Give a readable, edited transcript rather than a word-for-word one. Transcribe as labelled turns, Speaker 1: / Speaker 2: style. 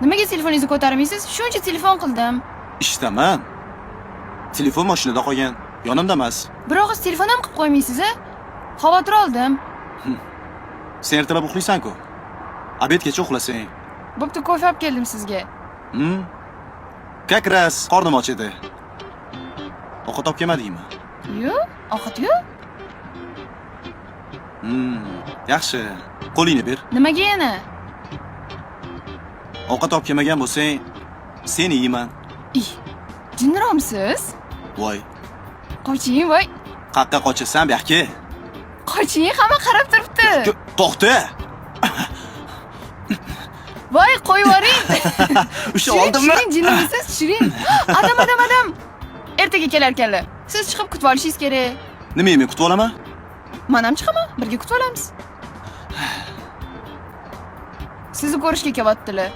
Speaker 1: Nimaga telefoningizni ko'tarmaysiz? Shuncha telefon qildim.
Speaker 2: Ishdaman. Telefon mashinada qolgan. Yonimda emas.
Speaker 1: Bir og'iz telefon ham qilib qo'ymaysiz-a? Xavotir oldim.
Speaker 2: Sen ertalab uxlaysan-ku. Obedgacha uxlasang.
Speaker 1: Bo'pti, kofe olib keldim sizga.
Speaker 2: Как раз qornim och edi. Ovqat olib kelmadingmi?
Speaker 1: Yo'q, ovqat yo'q.
Speaker 2: Yaxshi. Qo'lingni ber.
Speaker 1: Nimaga yana?
Speaker 2: Ovqat olib kelmagan bo'lsang, seni yeyman.
Speaker 1: Jinromsiz?
Speaker 2: Voy.
Speaker 1: Qoching, voy.
Speaker 2: Qaqqa qochasan, bu yoqqa.
Speaker 1: Qoching, hamma qarab turibdi.
Speaker 2: To'xta.
Speaker 1: Voy, qo'yib yuboring.
Speaker 2: O'sha oldimmi?
Speaker 1: Tushiring, jinnimisiz? Tushiring. Adam. Ertaga kelarkanlar. Siz chiqib kutib olishingiz kerak.
Speaker 2: Nima men kutib olaman?
Speaker 1: Men ham chiqaman, birga kutib olamiz. Sizni ko'rishga kelyaptilar.